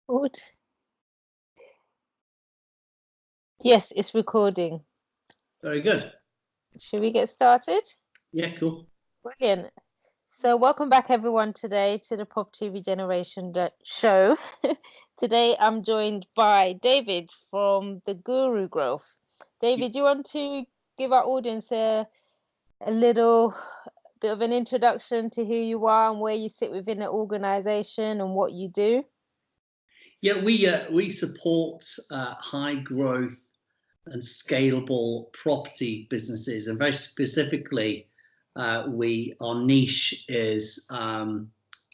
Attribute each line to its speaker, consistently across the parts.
Speaker 1: Good. Yes, it's recording.
Speaker 2: Very good.
Speaker 1: Should we get started?
Speaker 2: Yeah, cool.
Speaker 1: Brilliant. So welcome back everyone today to the Property Regeneration show. Today I'm joined by David from the Guru Growth. David, you want to give our audience a little bit of an introduction to who you are and where you sit within the organization and what you do?
Speaker 2: Yeah, we support high growth and scalable property businesses, and very specifically, our niche is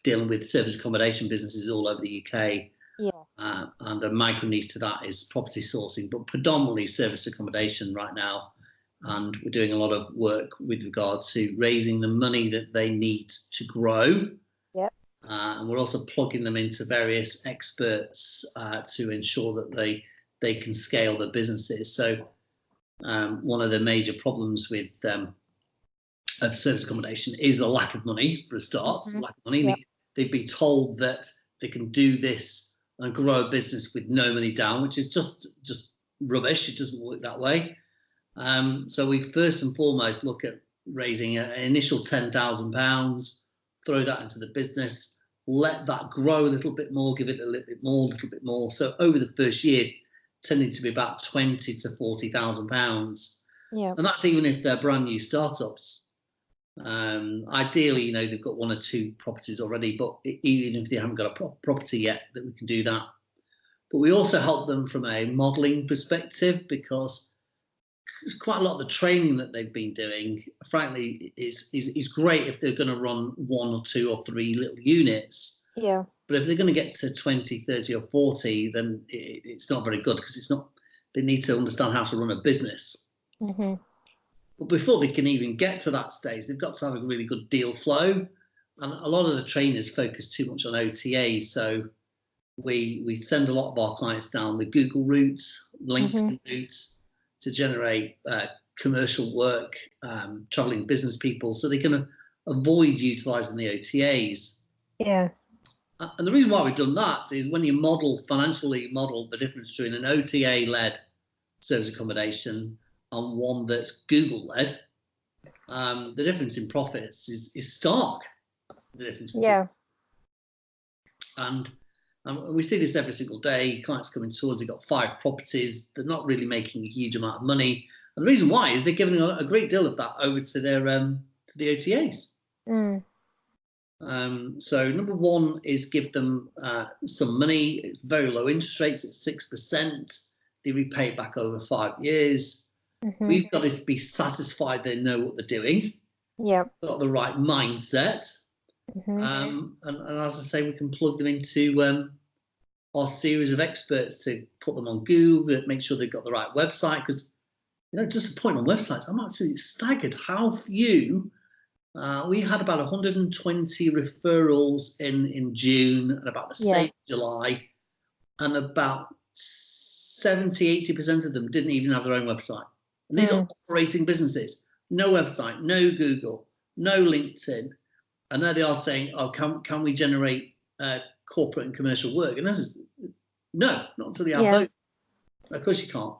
Speaker 2: dealing with service accommodation businesses all over the UK.
Speaker 1: Yeah.
Speaker 2: And a micro niche to that is property sourcing, but predominantly service accommodation right now. And we're doing a lot of work with regard to raising the money that they need to grow.
Speaker 1: Yep.
Speaker 2: And we're also plugging them into various experts to ensure that they can scale their businesses. So one of the major problems with of service accommodation is the lack of money, for a start.
Speaker 1: Mm-hmm.
Speaker 2: Lack of money. Yep. They've been told that they can do this and grow a business with no money down, which is just rubbish. It doesn't work that way. So we first and foremost look at raising an initial £10,000, throw that into the business, let that grow a little bit more, give it a little bit more. So over the first year, tending to be about £20,000 to £40,000.
Speaker 1: Yeah.
Speaker 2: And that's even if they're brand new startups. Ideally, they've got one or two properties already, but even if they haven't got a property yet, that we can do that. But we also help them from a modeling perspective, because quite a lot of the training that they've been doing, frankly, is great if they're going to run one or two or three little units.
Speaker 1: Yeah.
Speaker 2: But if they're going to get to 20, 30 or 40, then it's not very good, because they need to understand how to run a business.
Speaker 1: Mm-hmm.
Speaker 2: But before they can even get to that stage, they've got to have a really good deal flow. And a lot of the trainers focus too much on OTAs. So we send a lot of our clients down the Google routes, LinkedIn routes, to generate commercial work, traveling business people, so they can avoid utilizing the OTAs.
Speaker 1: Yeah.
Speaker 2: And the reason why we've done that is when you financially model the difference between an OTA-led service accommodation and one that's Google-led, the difference in profits is stark. The difference.
Speaker 1: Yeah.
Speaker 2: And we see this every single day. Clients coming to us, they've got 5 properties. They're not really making a huge amount of money. And the reason why is they're giving a great deal of that over to their to the OTAs.
Speaker 1: Mm.
Speaker 2: So number one is give them some money. It's very low interest rates at 6%. They repay it back over 5 years. Mm-hmm. We've got to be satisfied they know what they're doing.
Speaker 1: Yeah.
Speaker 2: Got the right mindset. Mm-hmm. And as I say, we can plug them into our series of experts to put them on Google, make sure they've got the right website. Because, just a point on websites, I'm absolutely staggered how few. We had about 120 referrals in June, and about the same in July, and about 70-80% of them didn't even have their own website. And these are operating businesses, no website, no Google, no LinkedIn. And there they are saying, "Oh, can we generate corporate and commercial work?" And this is no, not until you have both. Of course you can't.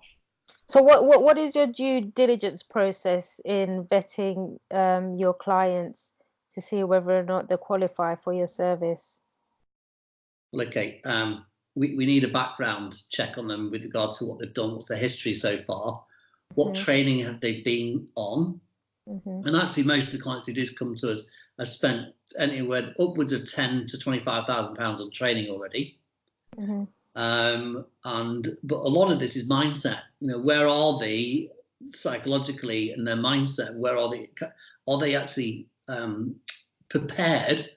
Speaker 1: So what is your due diligence process in vetting your clients to see whether or not they qualify for your service?
Speaker 2: Well, okay, we need a background check on them with regards to what they've done, what's their history so far, what training have they been on. Mm-hmm. And actually, most of the clients who do come to us have spent anywhere upwards of £10,000 to £25,000 on training already. Mm-hmm. But a lot of this is mindset. Where are they psychologically in their mindset? Where are they? Are they actually prepared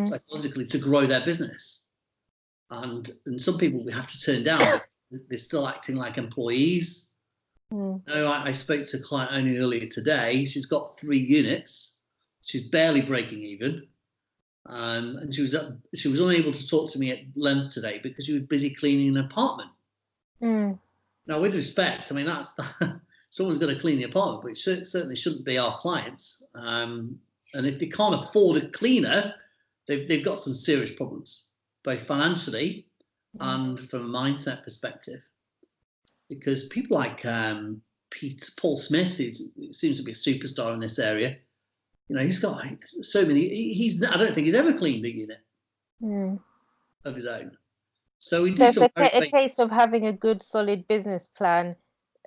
Speaker 2: psychologically to grow their business? And some people we have to turn down. They're still acting like employees. I spoke to a client only earlier today. She's got 3 units. She's barely breaking even. And she was unable to talk to me at length today because she was busy cleaning an apartment. Now, with respect, that's someone's got to clean the apartment, but it certainly shouldn't be our clients. And if they can't afford a cleaner, they've got some serious problems, both financially and from a mindset perspective. Because people like Paul Smith, who seems to be a superstar in this area, he's got so many. I don't think he's ever cleaned a unit of his own. So we do.
Speaker 1: So it's a case of having a good, solid business plan.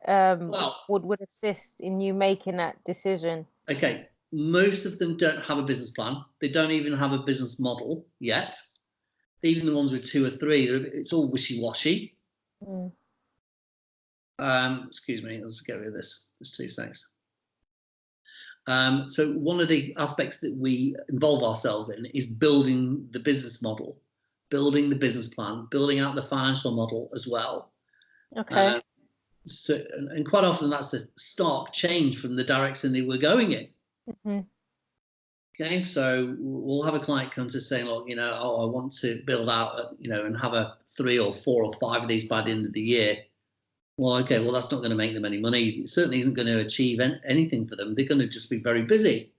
Speaker 1: Would assist in you making that decision.
Speaker 2: Okay, most of them don't have a business plan. They don't even have a business model yet. Even the ones with 2 or 3, it's all wishy-washy. Excuse me, let's get rid of this. Just 2 seconds. So one of the aspects that we involve ourselves in is building the business model, building the business plan, building out the financial model as well.
Speaker 1: Okay.
Speaker 2: And quite often that's a stark change from the direction they were going in. Okay, so we'll have a client come to saying, look, I want to build out, and have a 3 or 4 or 5 of these by the end of the year. Well, okay, well, that's not going to make them any money. It certainly isn't going to achieve anything for them. They're going to just be very busy.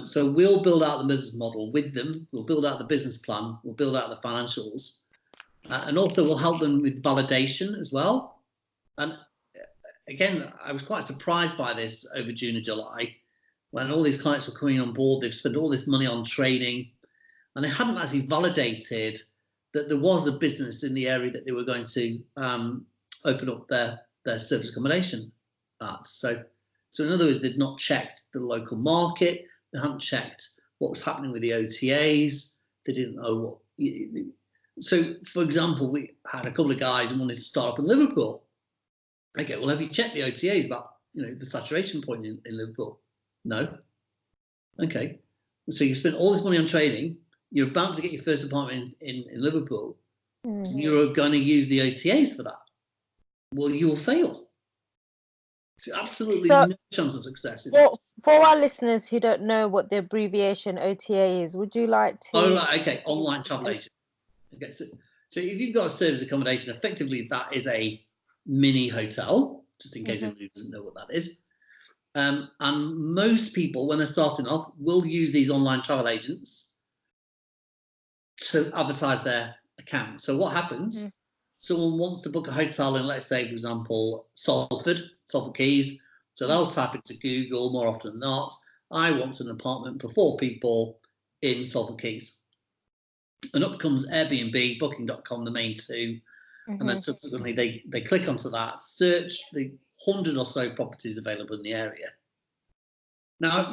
Speaker 2: So we'll build out the business model with them. We'll build out the business plan. We'll build out the financials. And also we'll help them with validation as well. And again, I was quite surprised by this over June and July when all these clients were coming on board. They've spent all this money on training and they hadn't actually validated that there was a business in the area that they were going to open up their service accommodation at. So in other words, they'd not checked the local market. They hadn't checked what was happening with the OTAs. They didn't know what. So, for example, we had a couple of guys who wanted to start up in Liverpool. Okay, well, have you checked the OTAs about the saturation point in Liverpool? No. Okay, so you spent all this money on training. You're about to get your first apartment in Liverpool. You're going to use the OTAs for that. Well, you will fail. It's absolutely no chance of success.
Speaker 1: For our listeners who don't know what the abbreviation OTA is, would you like to?
Speaker 2: Oh, right, okay, online travel agent. Okay, so if you've got a service accommodation, effectively that is a mini hotel, just in case anybody doesn't know what that is. And most people, when they're starting off, will use these online travel agents to advertise their account. So what happens? Someone wants to book a hotel in, let's say, for example, Salford Keys. So they'll type into Google more often than not, I want an apartment for 4 people in Salford Keys. And up comes Airbnb, Booking.com, the main 2. And then subsequently they click onto that, search the 100 or so properties available in the area. Now,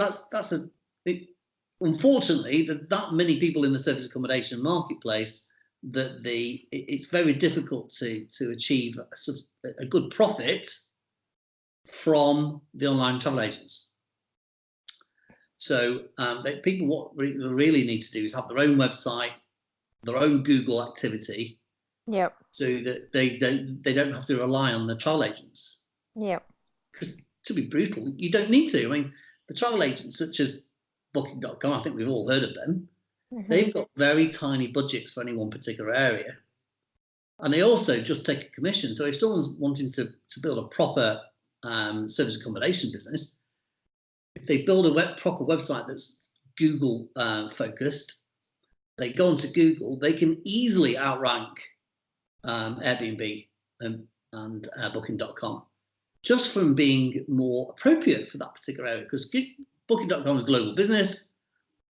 Speaker 2: unfortunately, that many people in the service accommodation marketplace, that it's very difficult to achieve a good profit from the online travel agents. So people, what they really need to do is have their own website, their own Google activity, so that they don't have to rely on the travel agents. Because to be brutal, you don't need to. I mean, the travel agents such as Booking.com, I think we've all heard of them. They've got very tiny budgets for any one particular area, and they also just take a commission. So if someone's wanting to build a proper service accommodation business, if they build a proper website that's Google focused, they go onto Google, they can easily outrank Airbnb and Booking.com just from being more appropriate for that particular area. Because Booking.com is a global business.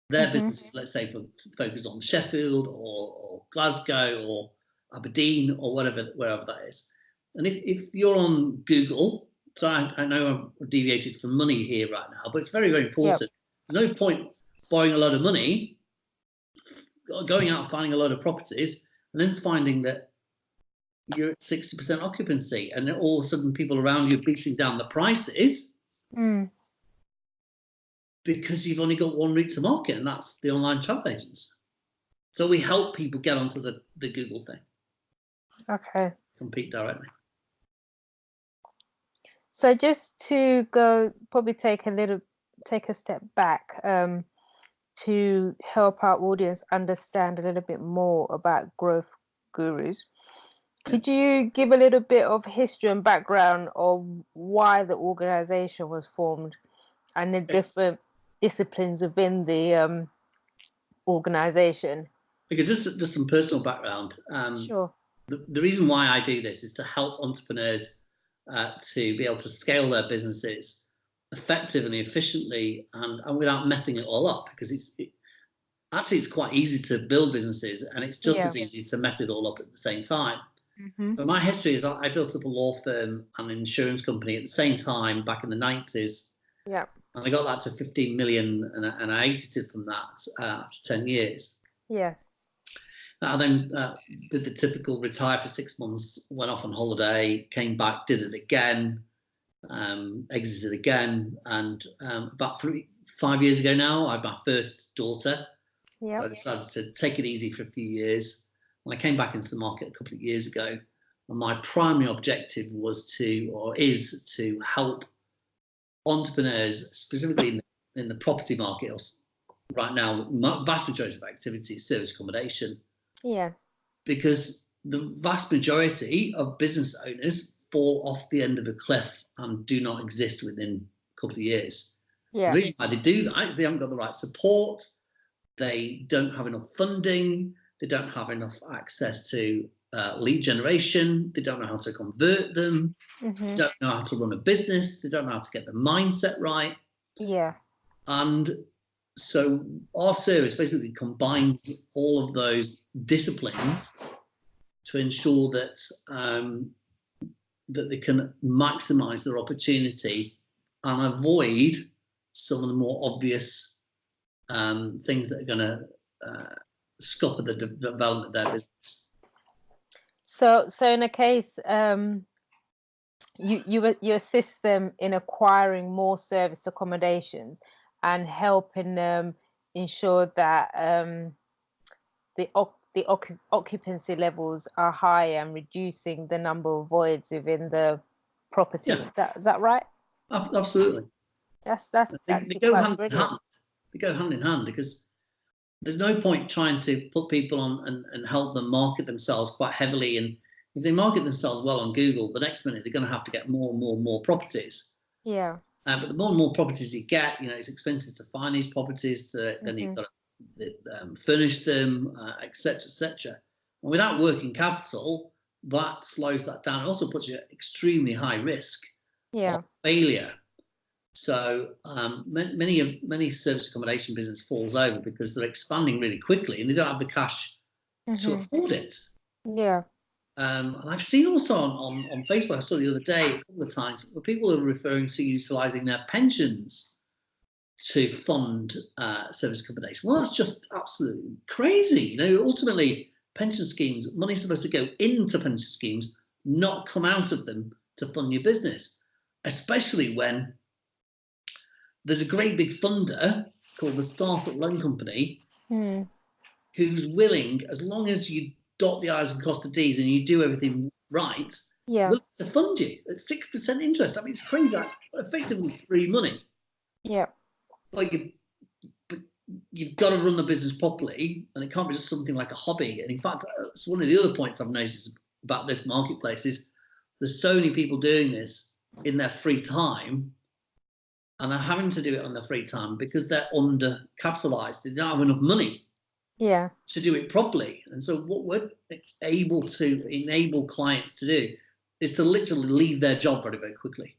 Speaker 2: Their business is, let's say, focused on Sheffield or Glasgow or Aberdeen or wherever that is. And if you're on Google, so I know I've deviated from money here right now, but it's very, very important. There's no point borrowing a lot of money, going out and finding a lot of properties, and then finding that you're at 60% occupancy, and then all of a sudden people around you are beating down the prices because you've only got one route to market, and that's the online travel agents. So we help people get onto the Google thing. Okay. Compete directly.
Speaker 1: So just to probably take a step back to help our audience understand a little bit more about Growth Gurus. Could you give a little bit of history and background of why the organization was formed and the different disciplines within the organization?
Speaker 2: Okay, just some personal background.
Speaker 1: Sure.
Speaker 2: The reason why I do this is to help entrepreneurs to be able to scale their businesses effectively, efficiently, and without messing it all up. Because it's quite easy to build businesses, and it's just as easy to mess it all up at the same time. So my history is I built up a law firm and an insurance company at the same time back in the 90s.
Speaker 1: Yeah.
Speaker 2: And I got that to 15 million, and I exited from that after 10 years.
Speaker 1: Yes.
Speaker 2: I then did the typical retire for 6 months, went off on holiday, came back, did it again, exited again. And about 5 years ago now, I had my first daughter.
Speaker 1: Yeah.
Speaker 2: So I decided to take it easy for a few years. And I came back into the market a couple of years ago. And my primary objective is to help entrepreneurs, specifically in the property market. Right now, vast majority of activity is service accommodation.
Speaker 1: Yes.
Speaker 2: Because the vast majority of business owners fall off the end of a cliff and do not exist within a couple of years.
Speaker 1: Yeah.
Speaker 2: The reason why they do that is they haven't got the right support, they don't have enough funding, they don't have enough access to lead generation, they don't know how to convert them, they don't know how to run a business, they don't know how to get the mindset right.
Speaker 1: Yeah.
Speaker 2: And so our service basically combines all of those disciplines to ensure that that they can maximize their opportunity and avoid some of the more obvious things that are going to scupper the development of their business.
Speaker 1: So in a case, you assist them in acquiring more service accommodation and helping them ensure that the occupancy levels are high and reducing the number of voids within the property.
Speaker 2: Yeah.
Speaker 1: Is that right?
Speaker 2: Absolutely.
Speaker 1: They
Speaker 2: go hand in hand. They go hand in hand, because there's no point trying to put people on and help them market themselves quite heavily. And if they market themselves well on Google, the next minute they're going to have to get more and more properties.
Speaker 1: Yeah.
Speaker 2: But the more and more properties you get, it's expensive to find these properties. Then you've got to furnish them, etc., etc. And without working capital, that slows that down. It also puts you at extremely high risk of failure. So many service accommodation business falls over because they're expanding really quickly and they don't have the cash to afford it.
Speaker 1: Yeah.
Speaker 2: And I've seen also on Facebook, I saw the other day a couple of times, where people are referring to utilising their pensions to fund service accommodation. Well, that's just absolutely crazy. Ultimately, pension schemes, money's supposed to go into pension schemes, not come out of them to fund your business, especially when there's a great big funder called the Startup Loan Company who's willing, as long as you dot the I's and cross the D's and you do everything right, willing to fund you at 6% interest. I mean, it's crazy. That's effectively free money.
Speaker 1: Yeah.
Speaker 2: But you've got to run the business properly, and it can't be just something like a hobby. And in fact, it's one of the other points I've noticed about this marketplace is there's so many people doing this in their free time, and they're having to do it on their free time because they're undercapitalized. They don't have enough money to do it properly. And so what we're able to enable clients to do is to literally leave their job very, very quickly.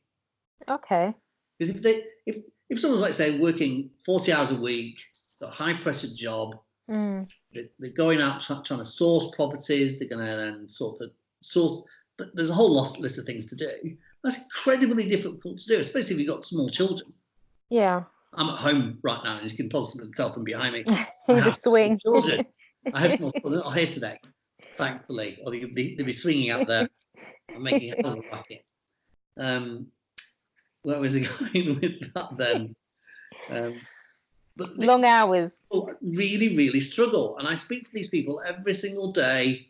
Speaker 1: Okay.
Speaker 2: Because if someone's, like, say, working 40 hours a week, got a high pressure job, they're going out trying to source properties, they're going to then source, but there's a whole list of things to do. That's incredibly difficult to do, especially if you've got small children.
Speaker 1: Yeah.
Speaker 2: I'm at home right now, and you can possibly tell from behind me.
Speaker 1: The swing.
Speaker 2: Children. I have small children. Not here today, thankfully, or they'd be swinging out there and making a hell of a racket. Where was I going with that then? But
Speaker 1: long hours.
Speaker 2: People really, really struggle, and I speak to these people every single day,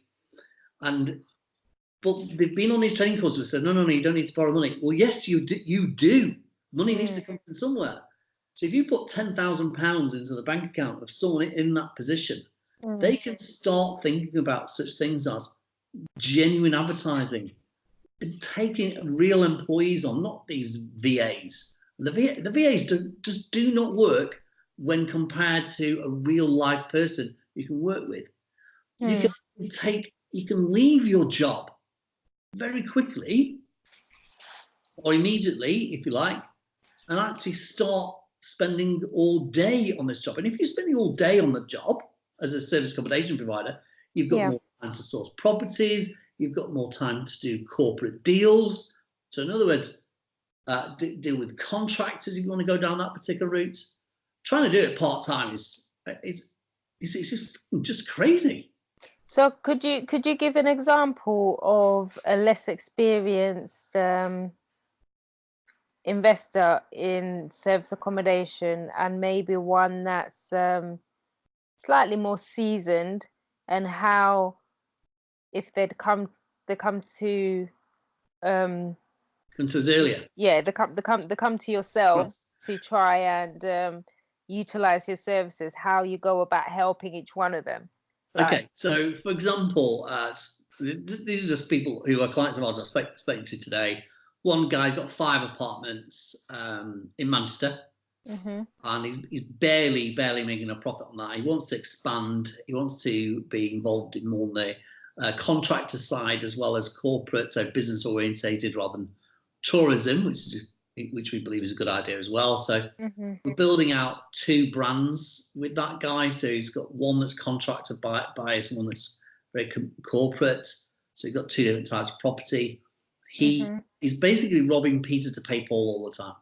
Speaker 2: but they've been on these training courses and said, no, you don't need to borrow money. Well, yes, you do. Money needs to come from somewhere. So if you put £10,000 into the bank account of someone in that position, they can start thinking about such things as genuine advertising, taking real employees on, not these VAs. The VAs just do not work when compared to a real life person you can work with. You can leave your job very quickly or immediately, if you like, and actually start spending all day on this job. And if you're spending all day on the job as a service accommodation provider, you've got more time to source properties, you've got more time to do corporate deals. So in other words, deal with contractors if you want to go down that particular route. Trying to do it part-time is just crazy.
Speaker 1: So could you give an example of a less experienced investor in service accommodation and maybe one that's slightly more seasoned, and how if they come to
Speaker 2: us earlier?
Speaker 1: Yeah, they come to yourselves to try and utilize your services, how you go about helping each one of them.
Speaker 2: Okay, so for example, these are just people who are clients of ours I've spoken to today. One guy's got 5 apartments in Manchester, and he's barely making a profit on that. He wants to expand. He wants to be involved in more on the contractor side as well as corporate, so business orientated rather than tourism, which we believe is a good idea as well. So we're building out 2 brands with that guy. So he's got one that's contractor buyers, one that's very corporate. So he's got 2 different types of property. He's basically robbing Peter to pay Paul all the time.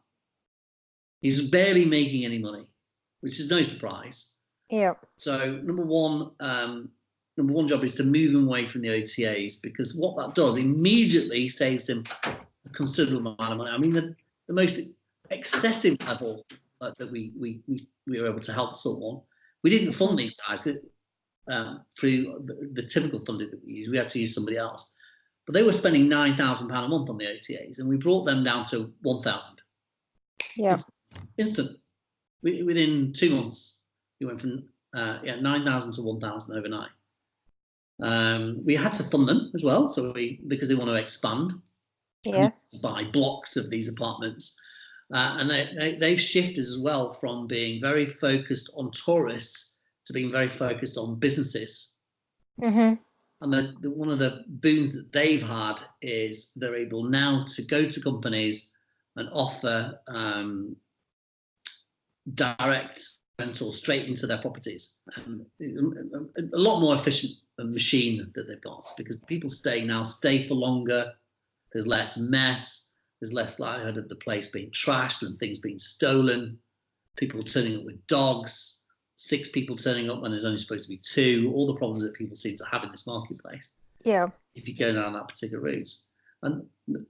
Speaker 2: He's barely making any money, which is no surprise.
Speaker 1: Yeah.
Speaker 2: So number one job is to move him away from the OTAs, because what that does immediately saves him a considerable amount of money. I mean, the most excessive level that we were able to help someone. We didn't fund these guys through the typical funding that we use. We had to use somebody else. But they were spending £9,000 a month on the OTAs, and we brought them down to 1,000.
Speaker 1: Yeah.
Speaker 2: Instant. Within 2 months, we went from 9,000 to 1,000 overnight. We had to fund them as well, because they want to expand.
Speaker 1: Yes.
Speaker 2: Buy blocks of these apartments, and they've shifted as well from being very focused on tourists to being very focused on businesses. And one of the boons that they've had is they're able now to go to companies and offer direct rental straight into their properties. A lot more efficient machine that they've got, because people stay for longer. There's less mess. There's less likelihood of the place being trashed and things being stolen. People turning up with dogs. 6 people turning up when there's only supposed to be 2. All the problems that people seem to have in this marketplace.
Speaker 1: Yeah.
Speaker 2: If you go down that particular route, and the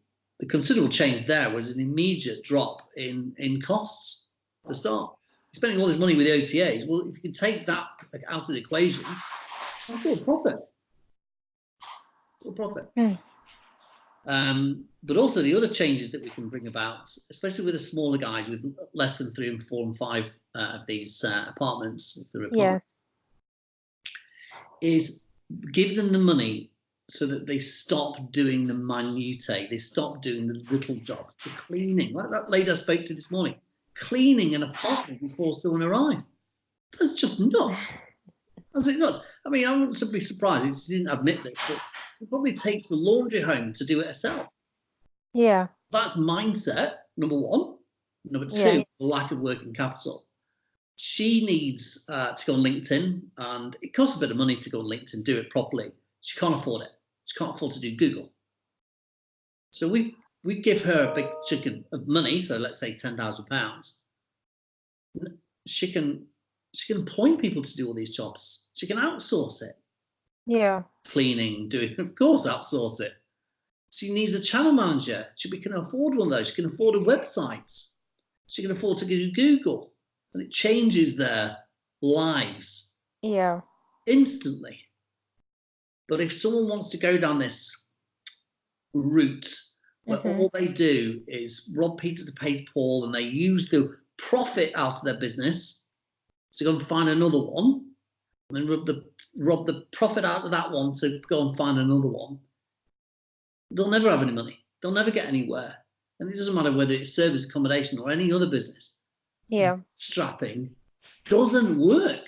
Speaker 2: considerable change there was an immediate drop in costs. To start, you're spending all this money with the OTAs. Well, if you can take that out of the equation, that's all profit. It's all profit. But also the other changes that we can bring about, especially with the smaller guys with less than 3 and 4 and 5 of these apartments, is give them the money so that they stop doing the minutiae. They stop doing the little jobs, the cleaning, like that lady I spoke to this morning, cleaning an apartment before someone arrived. That's just nuts. That's nuts. I mean, I wouldn't be surprised if she didn't admit this, but she probably takes the laundry home to do it herself.
Speaker 1: Yeah.
Speaker 2: That's mindset, number one. Number 2, lack of working capital. She needs to go on LinkedIn, and it costs a bit of money to go on LinkedIn, do it properly. She can't afford it. She can't afford to do Google. So we give her a big chunk of money, so let's say £10,000. She can employ people to do all these jobs. She can outsource it.
Speaker 1: Yeah.
Speaker 2: Cleaning, of course, outsource it. She needs a channel manager. She can afford one of those. She can afford a website. She can afford to do Google. And it changes their lives.
Speaker 1: Yeah.
Speaker 2: Instantly. But if someone wants to go down this route where all they do is rob Peter to pay Paul, and they use the profit out of their business to go and find another one, and then rob the profit out of that one to go and find another one, they'll never have any money. They'll never get anywhere. And it doesn't matter whether it's service accommodation or any other business.
Speaker 1: Yeah.
Speaker 2: Strapping doesn't work.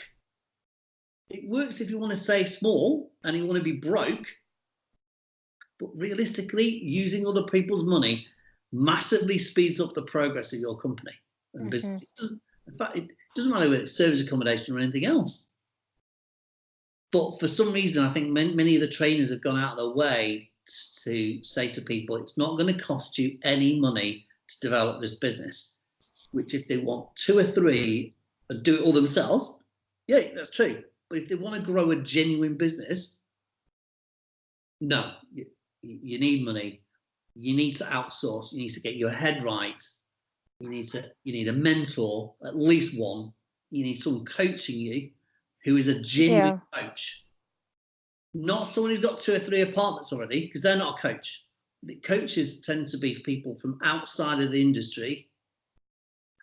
Speaker 2: It works if you want to save small and you want to be broke. But realistically, using other people's money massively speeds up the progress of your company and business. In fact, it doesn't matter whether it's service accommodation or anything else. But for some reason, I think many of the trainers have gone out of their way to say to people, it's not going to cost you any money to develop this business, which if they want 2 or 3 and do it all themselves, yeah, that's true. But if they want to grow a genuine business, no, you need money. You need to outsource. You need to get your head right. You need a mentor, at least one. You need someone coaching you who is a genuine coach. Not someone who's got 2 or 3 apartments already, because they're not a coach. The coaches tend to be people from outside of the industry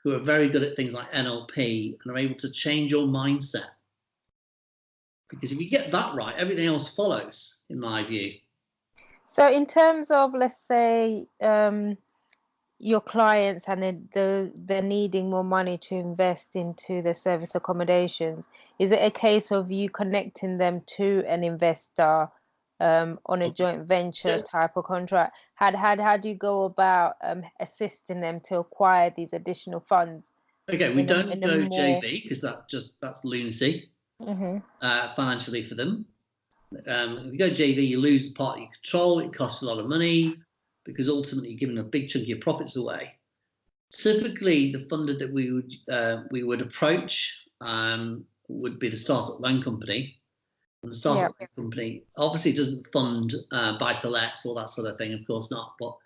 Speaker 2: who are very good at things like NLP and are able to change your mindset. Because if you get that right, everything else follows, in my view.
Speaker 1: So in terms of, let's say, your clients and they're needing more money to invest into the service accommodations, is it a case of you connecting them to an investor on a joint venture type of contract? How do you go about assisting them to acquire these additional funds?
Speaker 2: Okay, we don't go JV because that's lunacy financially for them. If you go JV, you lose part of your control. It costs a lot of money because ultimately you're giving a big chunk of your profits away. Typically, the funder that we would approach would be the startup loan company. And the startup loan company obviously doesn't fund buy-to-lets, all that sort of thing, of course not. But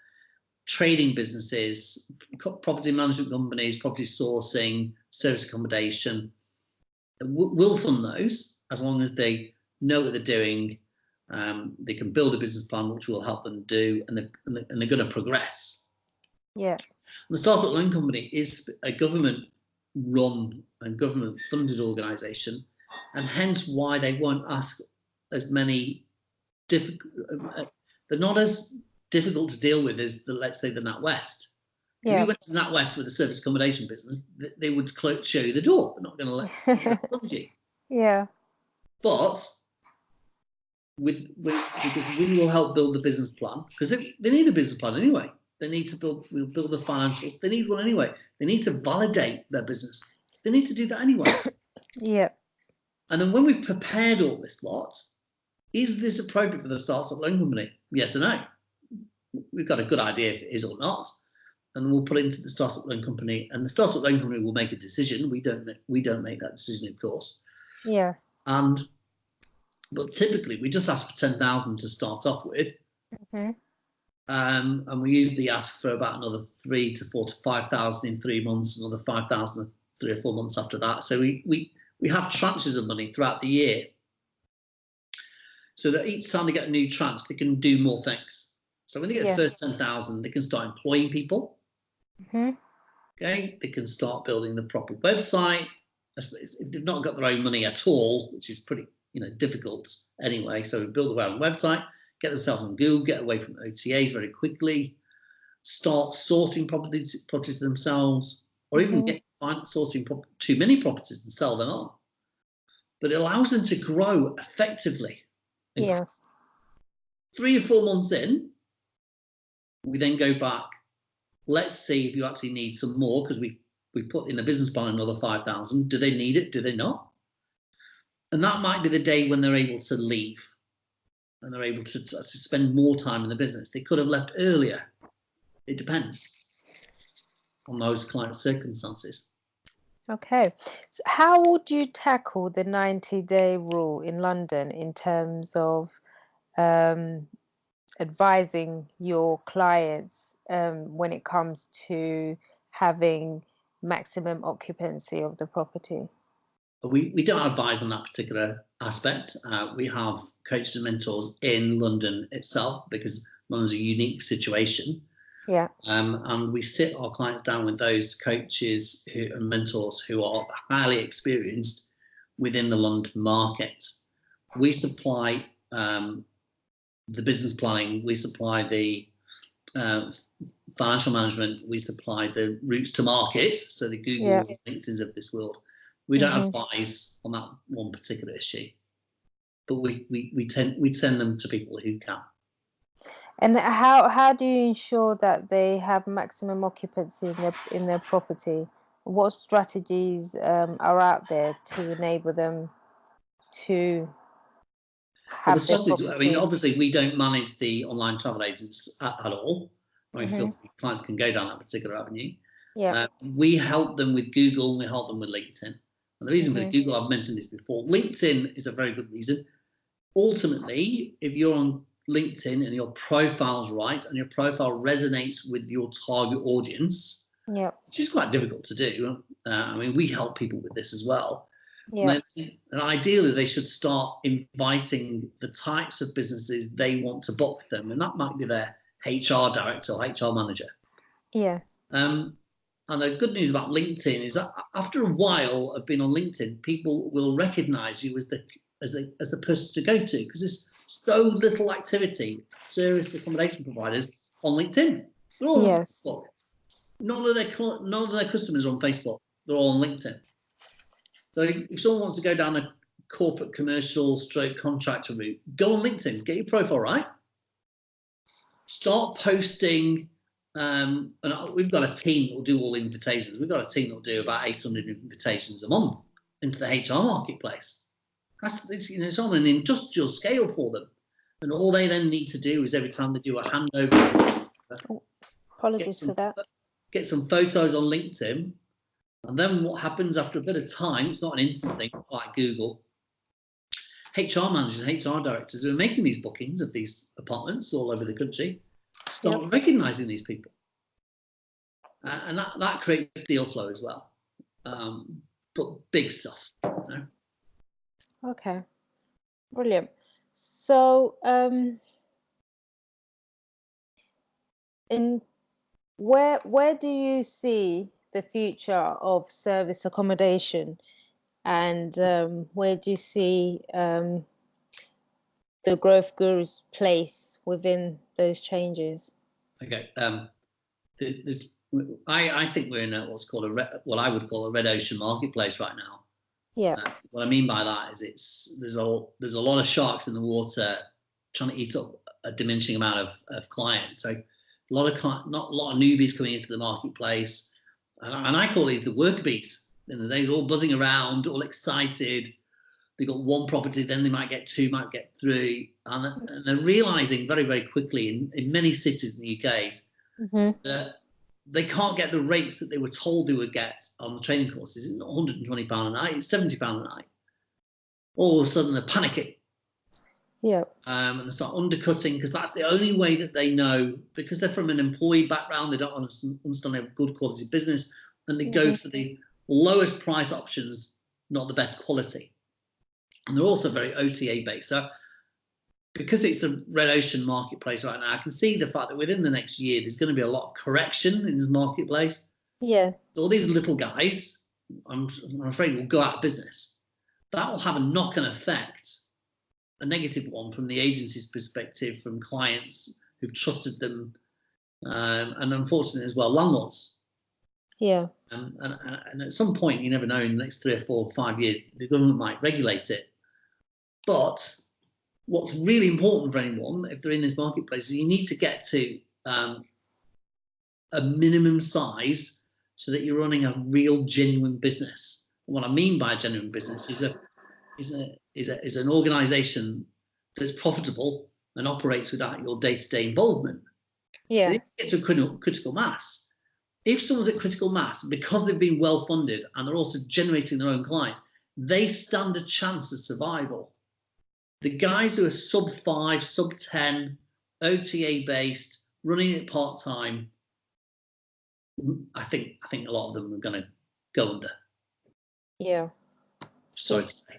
Speaker 2: trading businesses, property management companies, property sourcing, service accommodation will fund those as long as they know what they're doing. They can build a business plan which will help them do, and they're going to progress. Yeah. And the startup loan company is a government-run and government-funded organisation, and hence why they won't ask as many they're not as difficult to deal with as let's say the NatWest. If you went to NatWest with a service accommodation business, they would show you the door. They're not going to let you. Yeah. But because we will help build the business plan, because they need a business plan anyway. They need to we'll build the financials. They need one anyway. They need to validate their business. They need to do that anyway. Yeah. And then when we've prepared all this lot, is this appropriate for the startup loan company? Yes or no? We've got a good idea if it is or not. And we'll put it into the startup loan company, and the startup loan company will make a decision. We don't make that decision, of course. Yeah. But typically, we just ask for 10,000 to start off with, and we usually ask for about another 3 to 4 to 5,000 in 3 months, another 5,000 in 3 or 4 months after that. So we have tranches of money throughout the year, so that each time they get a new tranche, they can do more things. So when they get the first 10,000, they can start employing people. Okay, they can start building the proper website. If they've not got their own money at all, which is pretty difficult anyway. So we build their own website, get themselves on Google, get away from OTAs very quickly, start sourcing properties themselves, or even sourcing too many properties and sell them on. But it allows them to grow effectively. Yes. 3 or 4 months in, we then go back. Let's see if you actually need some more, because we put in the business plan another 5,000. Do they need it? Do they not? And that might be the day when they're able to leave and they're able to spend more time in the business. They could have left earlier. It depends on those client circumstances. Okay. So how would you tackle the 90-day rule in London in terms of advising your clients when it comes to having maximum occupancy of the property? We don't advise on that particular aspect. We have coaches and mentors in London itself, because London's a unique situation. Yeah. And we sit our clients down with those coaches and mentors who are highly experienced within the London market. We supply the business planning, we supply the financial management, we supply the routes to market, so the Googles and LinkedIn's of this world. We don't advise on that one particular issue, but we send them to people who can.
Speaker 1: And how do you ensure that they have maximum occupancy in their property? What strategies are out there to enable them to have their property?
Speaker 2: I mean, obviously, we don't manage the online travel agents at all. I mean, feel free, clients can go down that particular avenue.
Speaker 1: Yeah.
Speaker 2: We help them with Google, and we help them with LinkedIn. And the reason for Google, I've mentioned this before, LinkedIn is a very good reason. Ultimately, if you're on LinkedIn and your profile's right and your profile resonates with your target audience, which is quite difficult to do. I mean, we help people with this as well. Yeah. And ideally, they should start inviting the types of businesses they want to book them, and that might be their HR director or HR manager.
Speaker 1: Yeah.
Speaker 2: And the good news about LinkedIn is that after a while of being on LinkedIn, people will recognise you as the person to go to, because there's so little activity, service accommodation providers on LinkedIn. They're all on Facebook. None of their customers are on Facebook. They're all on LinkedIn. So if someone wants to go down a corporate commercial / contractor route, go on LinkedIn, get your profile right. Start posting. And we've got a team that will do all invitations. We've got a team that will do about 800 invitations a month into the HR marketplace. It's on an industrial scale for them. And all they then need to do is every time they do a handover, get some photos on LinkedIn. And then what happens after a bit of time, it's not an instant thing like Google. HR managers and HR directors who are making these bookings of these apartments all over the country start recognizing these people. And that creates deal flow as well. But big stuff. You know?
Speaker 1: Okay, brilliant. So, where do you see the future of service accommodation, and where do you see the Growth Guru's place within those changes?
Speaker 2: Okay, I think we're in what's called what I would call a red ocean marketplace right now.
Speaker 1: Yeah.
Speaker 2: What I mean by that is there's a lot of sharks in the water trying to eat up a diminishing amount of clients. So not a lot of newbies coming into the marketplace, and I call these the worker bees. They're all buzzing around, all excited. They got one property, then they might get two, might get three, and they're realizing very, very quickly in many cities in the UK that they can't get the rates that they were told they would get on the training courses. It's not £120 a night, it's £70 a night. All of a sudden they're panicking.
Speaker 1: Yeah.
Speaker 2: And they start undercutting, because that's the only way that they know, because they're from an employee background, they don't understand they have good quality business, and they go for the lowest price options, not the best quality. And they're also very OTA based. So because it's a red ocean marketplace right now, I can see the fact that within the next year, there's going to be a lot of correction in this marketplace.
Speaker 1: Yeah.
Speaker 2: So all these little guys, I'm afraid, will go out of business. That will have a knock-on effect, a negative one from the agency's perspective, from clients who've trusted them, and unfortunately as well, landlords.
Speaker 1: Yeah.
Speaker 2: And at some point, you never know, in the next 3 or 4 or 5 years, the government might regulate it. But what's really important for anyone, if they're in this marketplace, is you need to get to a minimum size so that you're running a real, genuine business. And what I mean by a genuine business is an organisation that's profitable and operates without your day-to-day involvement.
Speaker 1: Yeah.
Speaker 2: So you get to a critical mass. If someone's at critical mass, because they've been well funded and they're also generating their own clients, they stand a chance of survival. The guys who are sub 5, sub 10, OTA based, running it part time, I think a lot of them are going to go under.
Speaker 1: Yeah.
Speaker 2: Sorry to say.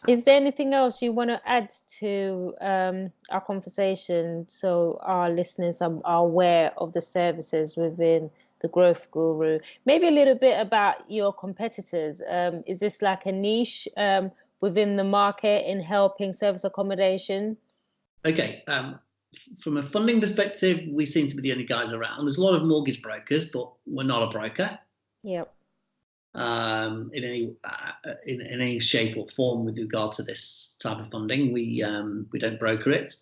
Speaker 1: Is there anything else you want to add to our conversation, so our listeners are aware of the services within the Growth Guru? Maybe a little bit about your competitors. Is this like a niche within the market in helping service accommodation?
Speaker 2: Okay. From a funding perspective, we seem to be the only guys around. There's a lot of mortgage brokers, but we're not a broker.
Speaker 1: Yep.
Speaker 2: In any shape or form with regard to this type of funding. We don't broker it.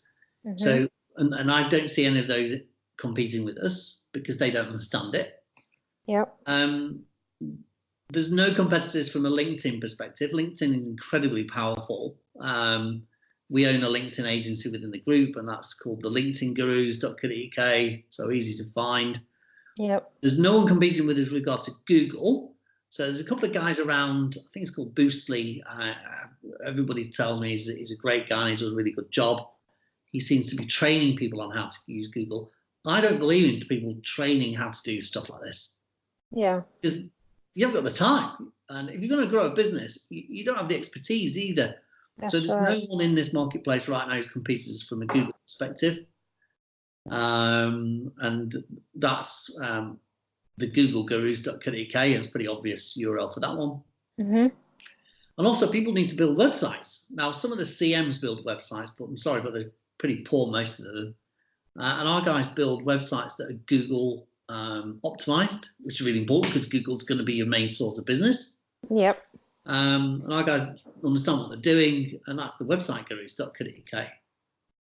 Speaker 2: So and I don't see any of those competing with us because they don't understand it.
Speaker 1: Yep.
Speaker 2: There's no competitors from a LinkedIn perspective. LinkedIn is incredibly powerful. We own a LinkedIn agency within the group, and that's called the LinkedIngurus.co.uk. So easy to find.
Speaker 1: Yep.
Speaker 2: There's no one competing with us with regard to Google. So there's a couple of guys around. I think it's called Boostly. Everybody tells me he's a great guy and he does a really good job. He seems to be training people on how to use Google. I don't believe in people training how to do stuff like this.
Speaker 1: Yeah.
Speaker 2: Because you haven't got the time. And if you're going to grow a business, you don't have the expertise either.
Speaker 1: That's
Speaker 2: so there's
Speaker 1: right.
Speaker 2: no one in this marketplace right now who's competing from a Google perspective. And that's the googlegurus.co.uk. It's a pretty obvious URL for that one. And also, people need to build websites. Now, some of the CMs build websites, but I'm sorry, but they're pretty poor, most of them. And our guys build websites that are Google optimized, which is really important because Google's going to be your main source of business.
Speaker 1: Yep.
Speaker 2: And our guys understand what they're doing, and that's the websitegurus.co.uk.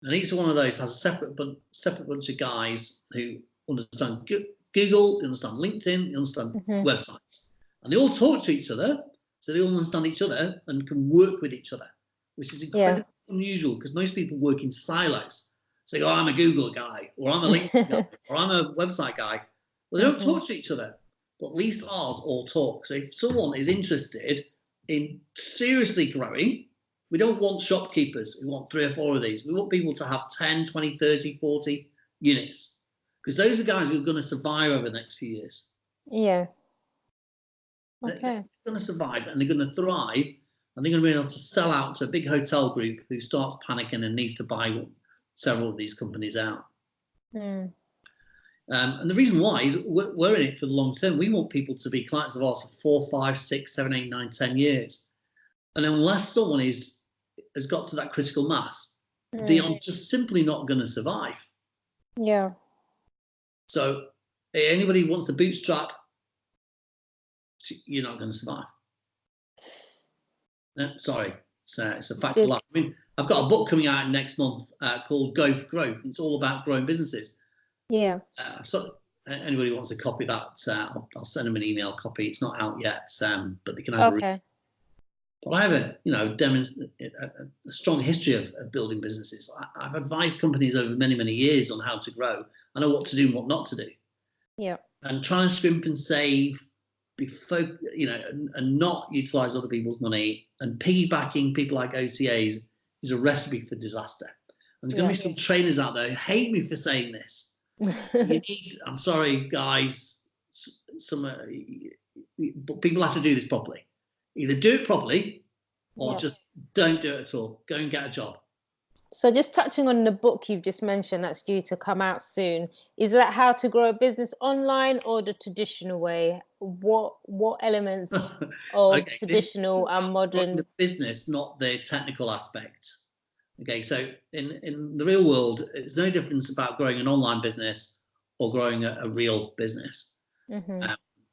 Speaker 2: And each one of those has a separate bunch of guys who understand Google, they understand LinkedIn, they understand websites. And they all talk to each other, so they all understand each other and can work with each other, which is incredibly unusual because most people work in silos. Say, oh, I'm a Google guy, or I'm a LinkedIn guy, or I'm a website guy. Well, they don't talk to each other, but at least ours all talk. So if someone is interested in seriously growing, we don't want shopkeepers who want 3 or 4 of these. We want people to have 10, 20, 30, 40 units because those are guys who are going to survive over the next few years.
Speaker 1: Yes. Okay.
Speaker 2: They're going to survive and they're going to thrive and they're going to be able to sell out to a big hotel group who starts panicking and needs to buy several of these companies out. And the reason why is we're in it for the long term. We want people to be clients of ours for 4, 5, 6, 7, 8, 9, 10 years. And unless someone has got to that critical mass, they are just simply not going to survive.
Speaker 1: Yeah.
Speaker 2: So anybody who wants to bootstrap, you're not going to survive. Sorry, it's a fact of life. I mean, I've got a book coming out next month called Go for Growth. It's all about growing businesses. Yeah. So anybody who wants a copy of that, I'll send them an email copy. It's not out yet, but they can have a read. But I have a strong history of building businesses. I've advised companies over many, many years on how to grow. I know what to do and what not to do. Yeah. And trying to scrimp and save, and not utilize other people's money and piggybacking people like OTAs is a recipe for disaster. And there's going to be some trainers out there who hate me for saying this. I'm sorry, guys. But people have to do this properly. Either do it properly or just don't do it at all. Go and get a job.
Speaker 1: So just touching on the book you've just mentioned that's due to come out soon, is that how to grow a business online or the traditional way? What elements of traditional and modern?
Speaker 2: The business, not the technical aspect. Okay, so in the real world, it's no difference about growing an online business or growing a real business.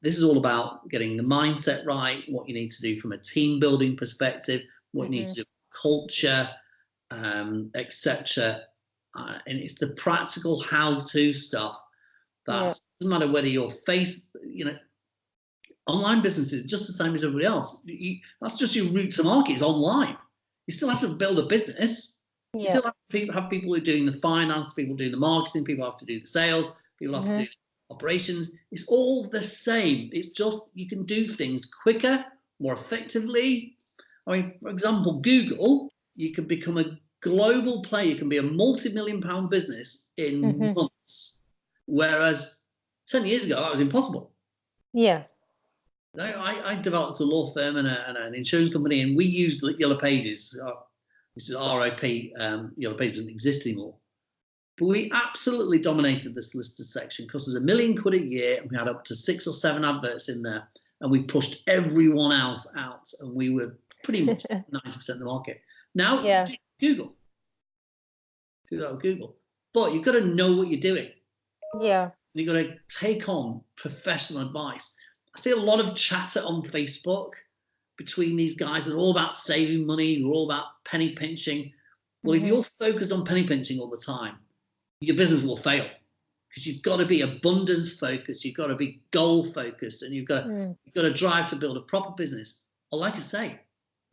Speaker 2: This is all about getting the mindset right, what you need to do from a team building perspective, what you need to do culture, etc. And it's the practical how-to stuff that doesn't matter whether you're online business is just the same as everybody else. That's just your route to market is online. You still have to build a business. You still have people who are doing the finance, people doing the marketing, people have to do the sales, people have to do the operations. It's all the same. It's just you can do things quicker, more effectively. I mean, for example, Google, you can become a global player. You can be a multi-million-pound business in months, whereas 10 years ago that was impossible.
Speaker 1: Yes.
Speaker 2: I developed a law firm and an insurance company, and we used Yellow Pages, which is ROP. Yellow Pages doesn't exist anymore. But we absolutely dominated the solicitor section because there's £1 million a year, and we had up to 6 or 7 adverts in there, and we pushed everyone else out, and we were pretty much 90% of the market. Now, Google. Do that with Google. But you've got to know what you're doing.
Speaker 1: Yeah.
Speaker 2: You've got to take on professional advice. see a lot of chatter on Facebook between these guys that are all about saving money, they're all about penny pinching. Well, if you're focused on penny pinching all the time, your business will fail, because you've got to be abundance focused, you've got to be goal focused, and you've got to drive to build a proper business. Or like I say,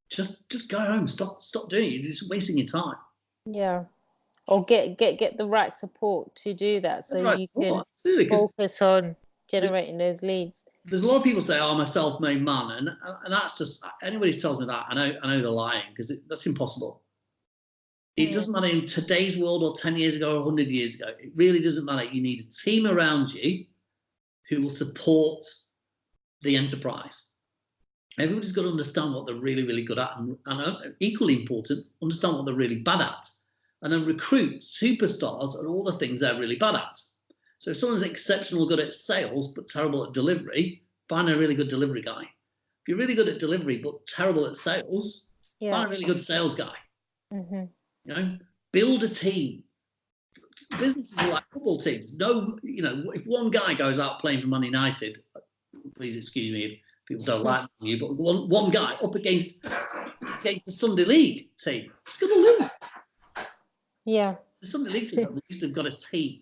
Speaker 2: just go home, stop doing it. You're just wasting your time.
Speaker 1: Yeah. Or get the right support to do that, so you can focus on generating those leads.
Speaker 2: There's a lot of people say, "Oh, I'm a self-made man," and that's just, anybody who tells me that, I know they're lying, because that's impossible. It doesn't matter in today's world, or 10 years ago, or 100 years ago. It really doesn't matter. You need a team around you who will support the enterprise. Everybody's got to understand what they're really, really good at, and equally important, understand what they're really bad at, and then recruit superstars at all the things they're really bad at. So if someone's exceptional good at sales but terrible at delivery, find a really good delivery guy. If you're really good at delivery but terrible at sales, find a really good sales guy. Build a team. Businesses are like football teams. No, if one guy goes out playing for Man United, please excuse me if people don't like you, but one guy up against the Sunday League team, he's going to lose.
Speaker 1: Yeah.
Speaker 2: The Sunday League team at least have got a team.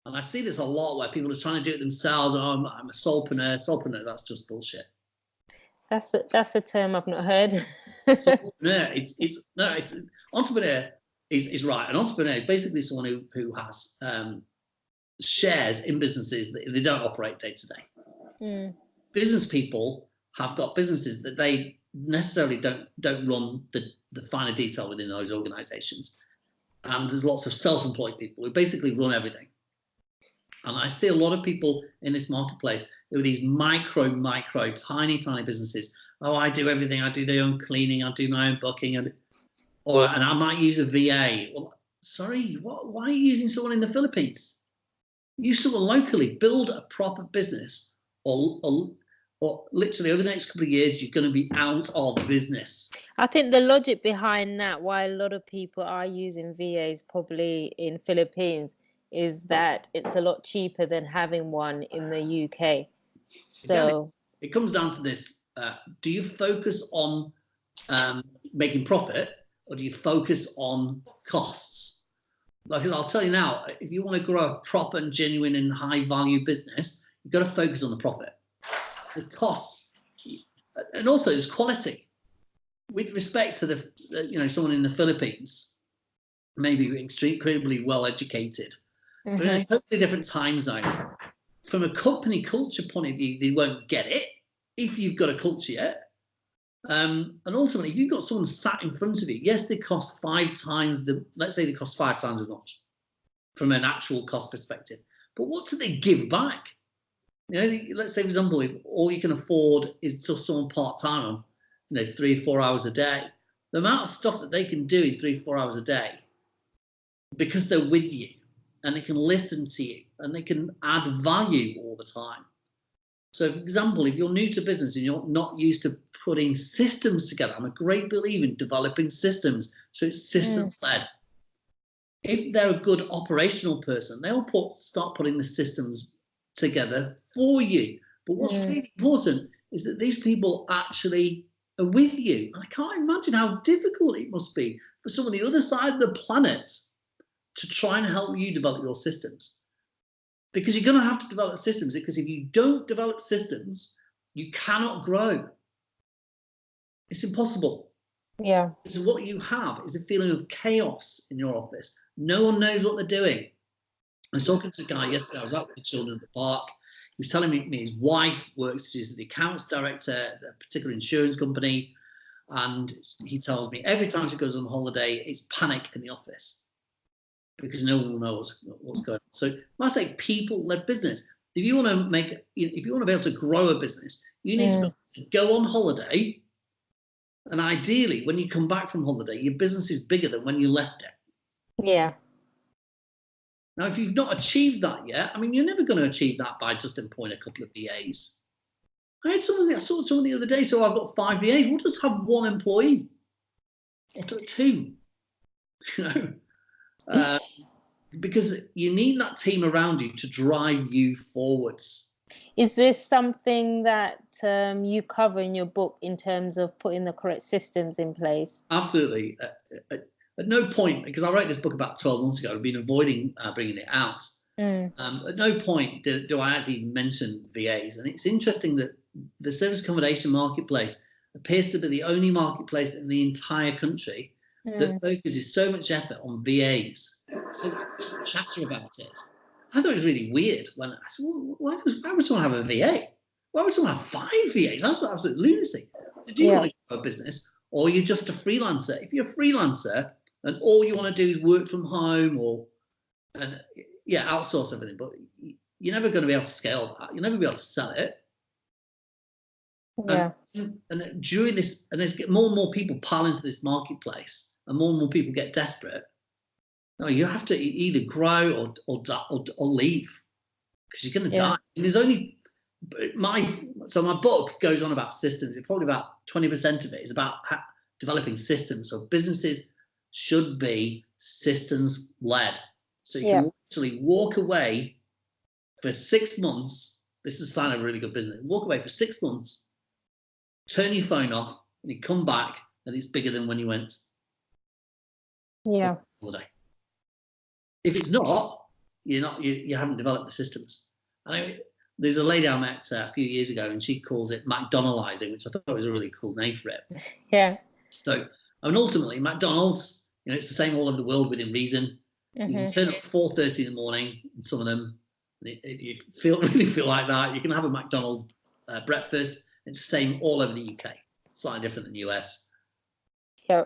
Speaker 2: And I see this a lot where people are trying to do it themselves. Oh, I'm a solopreneur. Solopreneur, that's just bullshit.
Speaker 1: That's a term I've not heard.
Speaker 2: Solopreneur, entrepreneur is right. An entrepreneur is basically someone who has shares in businesses that they don't operate day to day. Business people have got businesses that they necessarily don't run the finer detail within those organizations. And there's lots of self-employed people who basically run everything. And I see a lot of people in this marketplace who are these micro, tiny businesses. Oh, I do everything. I do their own cleaning. I do my own booking. And I might use a VA. Well, sorry, why are you using someone in the Philippines? Use someone locally. Build a proper business, or literally over the next couple of years, you're going to be out of business.
Speaker 1: I think the logic behind that, why a lot of people are using VAs probably in Philippines, is that it's a lot cheaper than having one in the UK. So
Speaker 2: it comes down to this: do you focus on making profit, or do you focus on costs? Because I'll tell you now, if you want to grow a proper and genuine and high value business, you've got to focus on the profit. The costs, and also there's quality. With respect to the someone in the Philippines, maybe incredibly well educated, but in a totally different time zone. From a company culture point of view, they won't get it if you've got a culture yet. And ultimately, if you've got someone sat in front of you, yes, they cost 5 times let's say they cost 5 times as much from an actual cost perspective. But what do they give back? Let's say, for example, if all you can afford is just someone part-time on, 3 or 4 hours a day, the amount of stuff that they can do in 3 or 4 hours a day, because they're with you and they can listen to you and they can add value all the time. So, for example, if you're new to business and you're not used to putting systems together, I'm a great believer in developing systems. So it's systems-led. If they're a good operational person, they'll start putting the systems together for you. But what's really important is that these people actually are with you. And I can't imagine how difficult it must be for someone on the other side of the planet to try and help you develop your systems. Because you're going to have to develop systems, because if you don't develop systems, you cannot grow. It's impossible.
Speaker 1: Yeah.
Speaker 2: So what you have is a feeling of chaos in your office. No one knows what they're doing. I was talking to a guy yesterday. I was out with the children at the park. He was telling me his wife works, she's the accounts director at a particular insurance company. And he tells me every time she goes on holiday, it's panic in the office because no one knows what's going on. So when I say people-led business, if you want to be able to grow a business, you need to go on holiday. And ideally, when you come back from holiday, your business is bigger than when you left it.
Speaker 1: Yeah.
Speaker 2: Now, if you've not achieved that yet, you're never going to achieve that by just employing a couple of VAs. I saw someone the other day, so I've got 5 VAs. We'll just have 1 employee or 2, because you need that team around you to drive you forwards.
Speaker 1: Is this something that you cover in your book in terms of putting the correct systems in place?
Speaker 2: Absolutely. At no point, because I wrote this book about 12 months ago, I've been avoiding bringing it out. At no point do I actually mention VAs. And it's interesting that the service accommodation marketplace appears to be the only marketplace in the entire country that focuses so much effort on VAs, so much chatter about it. I thought it was really weird when I said, well, why would someone have a VA? Why would someone have 5 VAs? That's absolute lunacy. Do you want to grow a business, or you're just a freelancer? If you're a freelancer and all you want to do is work from home outsource everything, but you're never going to be able to scale that. You'll never be able to sell it.
Speaker 1: Yeah.
Speaker 2: And during this, and there's more and more people pile into this marketplace, and more people get desperate. No, you have to either grow or leave, because you're going to die. And there's only my book goes on about systems. Probably about 20% of it is about developing systems. So businesses should be systems led. So you can actually walk away for 6 months. This is a sign of a really good business. Walk away for 6 months, turn your phone off, and you come back, and it's bigger than when you went.
Speaker 1: Yeah.
Speaker 2: Holiday. If it's not, you haven't developed the systems. There's a lady I met a few years ago, and she calls it McDonaldizing, which I thought was a really cool name for it.
Speaker 1: Yeah.
Speaker 2: So, ultimately, McDonald's, it's the same all over the world within reason. You can turn up at 4:30 in the morning, and some of them, if you really feel like that, you can have a McDonald's breakfast. It's the same all over the UK, slightly different than the US.
Speaker 1: Yeah.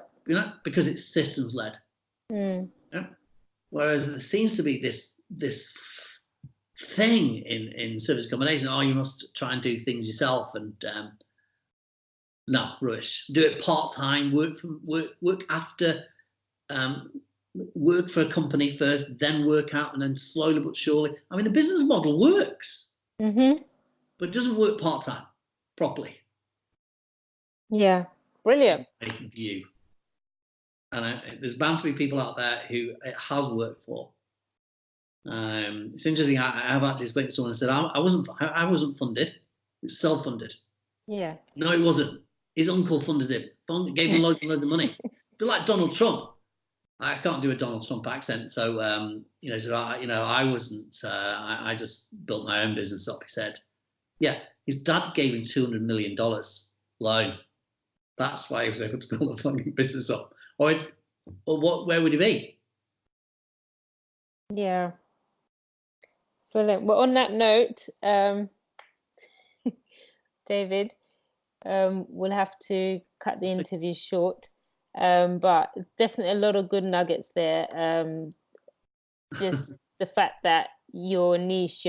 Speaker 2: Because it's systems led. Yeah? Whereas there seems to be this thing in service accommodation. You must try and do things yourself, and no, rubbish. Do it part time. Work after. Work for a company first, then work out, and then slowly but surely. The business model works, but it doesn't work part time properly.
Speaker 1: Yeah, brilliant.
Speaker 2: View. And there's bound to be people out there who it has worked for. It's interesting. I have actually spoken to someone and said, I wasn't funded. It was self-funded.
Speaker 1: Yeah.
Speaker 2: No, it wasn't. His uncle funded him. Gave him loads and loads of money. Be like Donald Trump. I can't do a Donald Trump accent, so so I wasn't. I just built my own business up. He said, yeah, his dad gave him $200 million loan. That's why he was able to build a fucking business up. Or what? Where would he be?
Speaker 1: Yeah. Brilliant. Well, on that note, David, we'll have to cut the interview short. But definitely a lot of good nuggets there. Just the fact that your niche,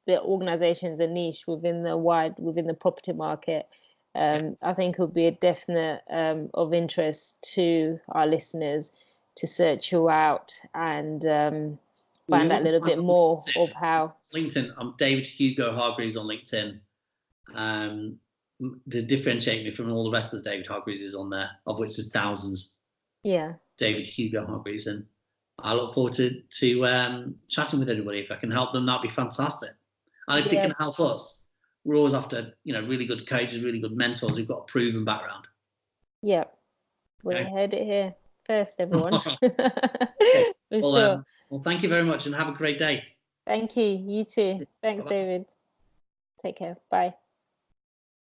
Speaker 1: the organization's a niche within the property market, I think will be a definite of interest to our listeners to search you out and find out a little bit more of how.
Speaker 2: LinkedIn. I'm David Hugo Hargreaves on LinkedIn. To differentiate me from all the rest of the David Hargreaves is on there, of which there's thousands.
Speaker 1: Yeah.
Speaker 2: David Hugo Hargreaves, and I look forward to chatting with anybody. If I can help them, that'd be fantastic. And if they can help us, we're always after really good coaches, really good mentors who've got a proven background.
Speaker 1: Yeah, we heard it here first, everyone.
Speaker 2: Okay.
Speaker 1: Sure.
Speaker 2: Well, thank you very much, and have a great day.
Speaker 1: Thank you. You too. Thanks,
Speaker 2: Bye-bye.
Speaker 1: David. Take care. Bye.